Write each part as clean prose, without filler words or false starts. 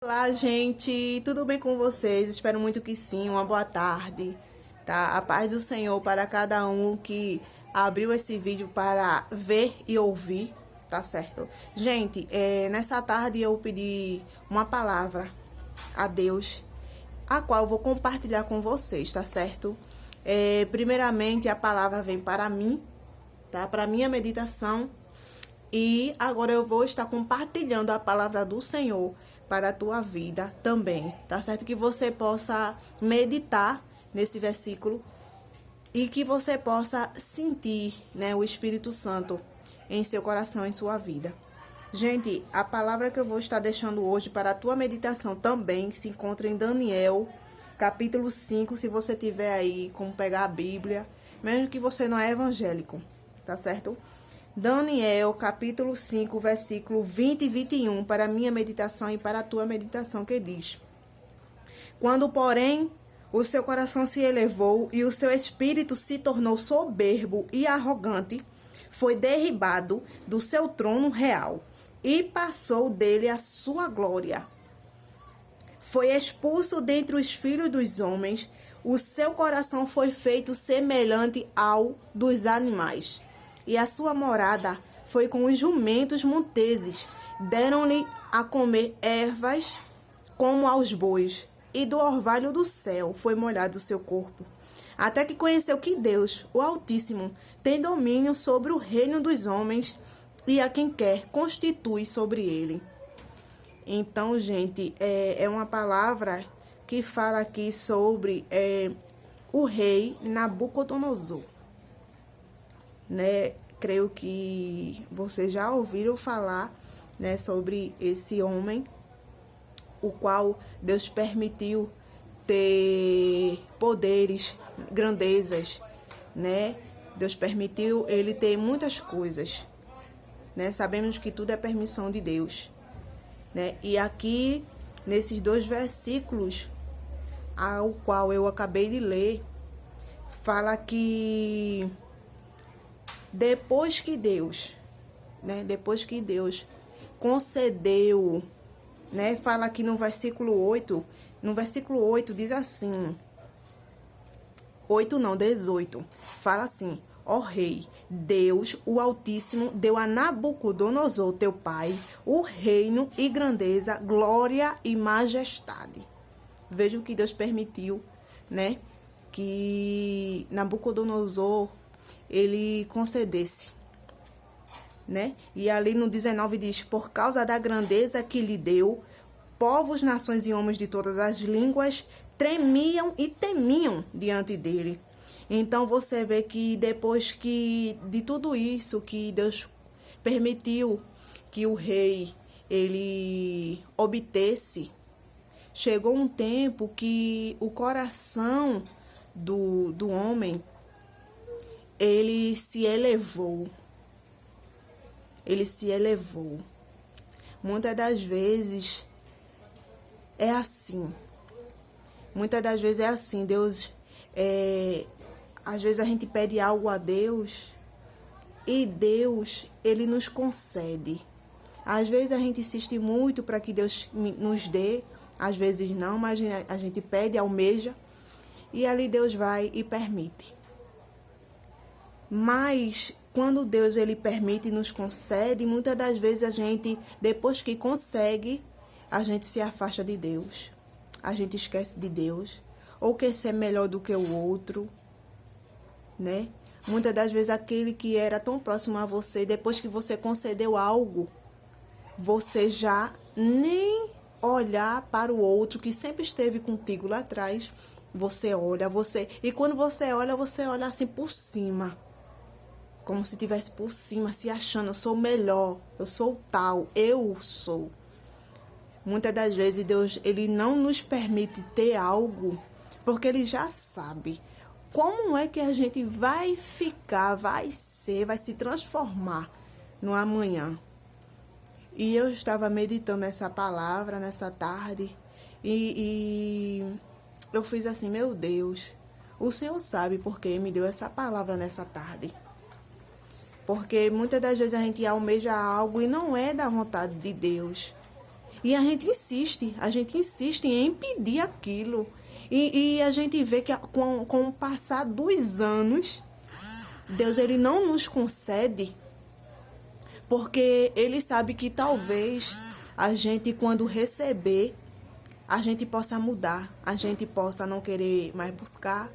Olá, gente, tudo bem com vocês? Espero muito que sim. Uma boa tarde, tá? A paz do Senhor para cada um que abriu esse vídeo para ver e ouvir, tá certo? Gente, nessa tarde eu pedi uma palavra a Deus, a qual eu vou compartilhar com vocês, tá certo? Primeiramente, a palavra vem para mim, tá? Para minha meditação. E agora eu vou estar compartilhando a palavra do Senhor para a tua vida também, tá certo? Que você possa meditar nesse versículo e que você possa sentir, né, o Espírito Santo em seu coração, em sua vida. Gente, a palavra que eu vou estar deixando hoje para a tua meditação também se encontra em Daniel, capítulo 5, se você tiver aí como pegar a Bíblia, mesmo que você não é evangélico, tá certo? Daniel, capítulo 5, versículo 20 e 21, para a minha meditação e para a tua meditação, que diz: Quando, porém, o seu coração se elevou e o seu espírito se tornou soberbo e arrogante, foi derribado do seu trono real e passou dele a sua glória. Foi expulso dentre os filhos dos homens, o seu coração foi feito semelhante ao dos animais. E a sua morada foi com os jumentos monteses. Deram-lhe a comer ervas como aos bois, e do orvalho do céu foi molhado o seu corpo. Até que conheceu que Deus, o Altíssimo, tem domínio sobre o reino dos homens, e a quem quer constitui sobre ele. Então, gente, é uma palavra que fala aqui sobre o rei Nabucodonosor. Né? Creio que vocês já ouviram falar, né, sobre esse homem, o qual Deus permitiu ter poderes, grandezas, né? Deus permitiu ele ter muitas coisas, né? Sabemos que tudo é permissão de Deus, né? E aqui, nesses dois versículos, ao qual eu acabei de ler, fala que depois que Deus concedeu, né? Fala aqui no versículo 8, diz assim, 8 não, 18, fala assim: ó rei, Deus, o Altíssimo, deu a Nabucodonosor, teu pai, o reino e grandeza, glória e majestade. Vejam que Deus permitiu, né, que Nabucodonosor ele concedesse, né? E ali no 19 diz: por causa da grandeza que lhe deu, povos, nações e homens de todas as línguas tremiam e temiam diante dele. Então você vê que depois que de tudo isso que Deus permitiu que o rei ele obtesse, chegou um tempo que o coração do homem ele se elevou. Ele se elevou. Muitas das vezes é assim. Muitas das vezes é assim. Deus, às vezes a gente pede algo a Deus e Deus, ele nos concede. Às vezes a gente insiste muito para que Deus nos dê, às vezes não, mas a gente pede, almeja, e ali Deus vai e permite. Mas quando Deus ele permite e nos concede, muitas das vezes a gente, depois que consegue, a gente se afasta de Deus. A gente esquece de Deus, ou quer ser melhor do que o outro, né? Muitas das vezes aquele que era tão próximo a você, depois que você concedeu algo, você já nem olhar para o outro que sempre esteve contigo lá atrás, você olha, e quando você olha assim por cima. Como se estivesse por cima, se achando, eu sou melhor, eu sou tal, eu sou. Muitas das vezes Deus, ele não nos permite ter algo, porque ele já sabe como é que a gente vai ficar, vai se transformar no amanhã. E eu estava meditando essa palavra nessa tarde, e eu fiz assim: meu Deus, o Senhor sabe por que me deu essa palavra nessa tarde. Porque muitas das vezes a gente almeja algo e não é da vontade de Deus. E a gente insiste em impedir aquilo. E a gente vê que com o passar dos anos, Deus ele não nos concede, porque ele sabe que talvez a gente, quando receber, a gente possa mudar, a gente possa não querer mais buscar,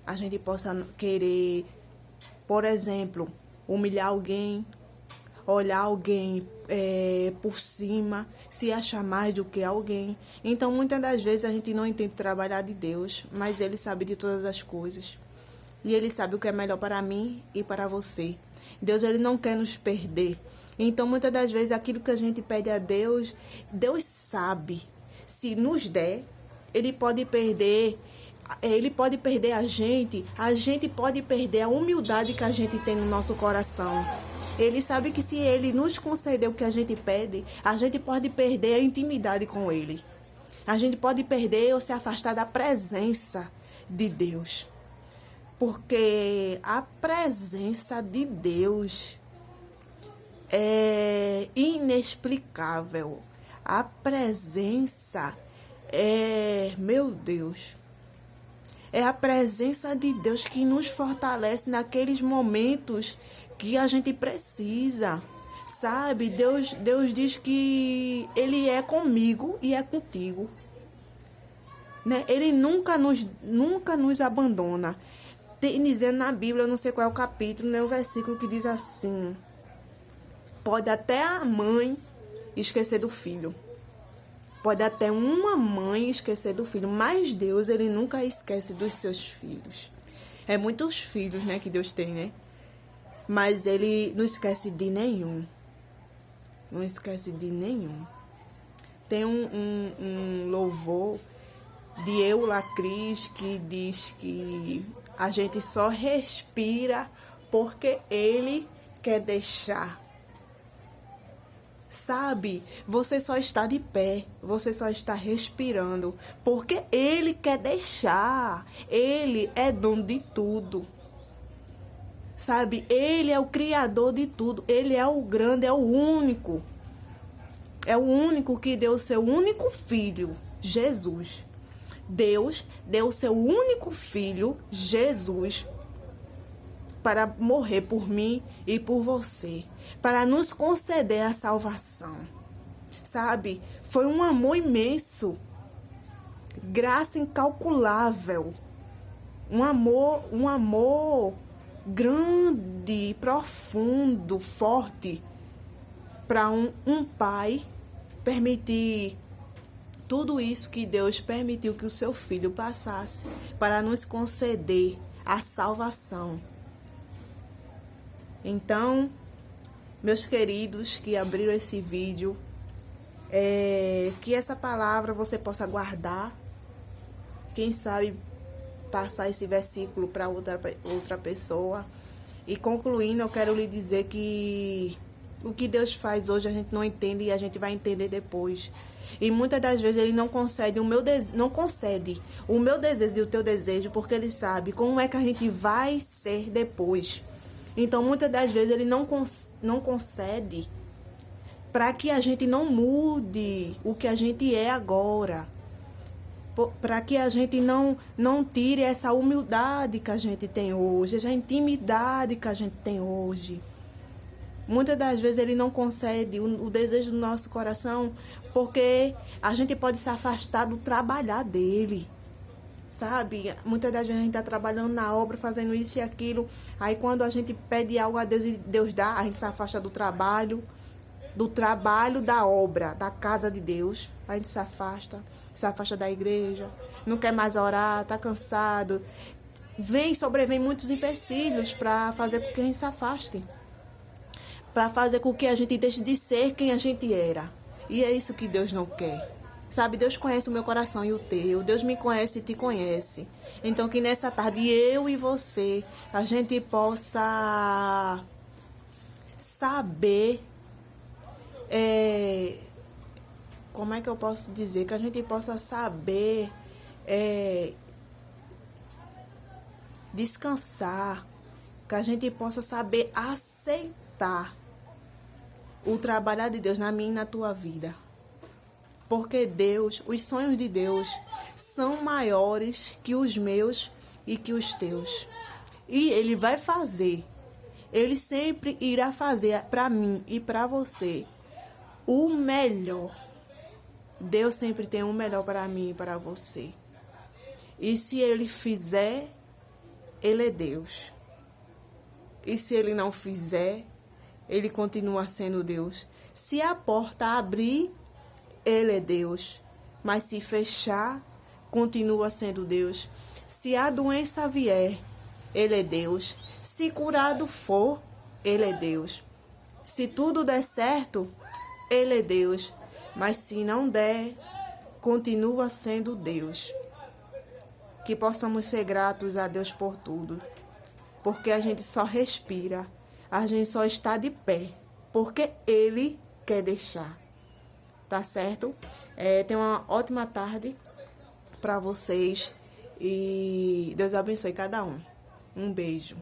a gente possa querer, por exemplo, humilhar alguém, olhar alguém por cima, se achar mais do que alguém. Então, muitas das vezes a gente não entende trabalhar de Deus, mas Ele sabe de todas as coisas. E Ele sabe o que é melhor para mim e para você. Deus, Ele não quer nos perder. Então, muitas das vezes, aquilo que a gente pede a Deus, Deus sabe. Se nos der, Ele pode perder a gente pode perder a humildade que a gente tem no nosso coração. Ele sabe que se Ele nos conceder o que a gente pede, a gente pode perder a intimidade com Ele. A gente pode perder ou se afastar da presença de Deus. Porque a presença de Deus é inexplicável. A presença meu Deus, é a presença de Deus que nos fortalece naqueles momentos que a gente precisa, sabe? Deus diz que Ele é comigo e é contigo, né? Ele nunca nos abandona. Tem dizendo na Bíblia, eu não sei qual é o capítulo, né? O versículo que diz assim: pode até a mãe esquecer do filho. Pode até uma mãe esquecer do filho, mas Deus, Ele nunca esquece dos seus filhos. É muitos filhos, né, que Deus tem, né? Mas Ele não esquece de nenhum. Não esquece de nenhum. Tem um louvor de Eula Cris que diz que a gente só respira porque Ele quer deixar. Sabe, você só está de pé, você só está respirando, porque Ele quer deixar. Ele é dono de tudo. Sabe, Ele é o criador de tudo, Ele é o grande, é o único. É o único que deu o seu único filho, Jesus. Deus deu o seu único filho, Jesus, para morrer por mim e por você, para nos conceder a salvação. Sabe? Foi um amor imenso, graça incalculável, um amor grande, profundo, forte, para um pai permitir tudo isso que Deus permitiu que o seu filho passasse, para nos conceder a salvação. Então, meus queridos que abriram esse vídeo, que essa palavra você possa guardar, quem sabe passar esse versículo para outra pessoa. E concluindo, eu quero lhe dizer que o que Deus faz hoje a gente não entende e a gente vai entender depois. E muitas das vezes Ele não concede o meu desejo e o teu desejo, porque Ele sabe como é que a gente vai ser depois. Então, muitas das vezes, Ele não concede para que a gente não mude o que a gente é agora. Para que a gente não tire essa humildade que a gente tem hoje, essa intimidade que a gente tem hoje. Muitas das vezes Ele não concede o desejo do nosso coração, porque a gente pode se afastar do trabalhar dEle. Sabe, muitas das vezes a gente está trabalhando na obra, fazendo isso e aquilo. Aí quando a gente pede algo a Deus e Deus dá, a gente se afasta do trabalho da obra, da casa de Deus. A gente se afasta da igreja, não quer mais orar, está cansado. Sobrevém muitos empecilhos para fazer com que a gente se afaste. Para fazer com que a gente deixe de ser quem a gente era. E é isso que Deus não quer. Sabe, Deus conhece o meu coração e o teu. Deus me conhece e te conhece. Então, que nessa tarde eu e você, a gente possa saber, como é que eu posso dizer? Que a gente possa saber descansar. Que a gente possa saber aceitar o trabalho de Deus na minha e na tua vida. Porque Deus, os sonhos de Deus são maiores que os meus e que os teus. E Ele vai fazer, Ele sempre irá fazer para mim e para você o melhor. Deus sempre tem o melhor para mim e para você. E se Ele fizer, Ele é Deus. E se Ele não fizer, Ele continua sendo Deus. Se a porta abrir, Ele é Deus. Mas se fechar, continua sendo Deus. Se a doença vier, Ele é Deus. Se curado for, Ele é Deus. Se tudo der certo, Ele é Deus. Mas se não der, continua sendo Deus. Que possamos ser gratos a Deus por tudo. Porque a gente só respira. A gente só está de pé. Porque Ele quer deixar. Tá certo? Tenha uma ótima tarde para vocês. E Deus abençoe cada um. Um beijo.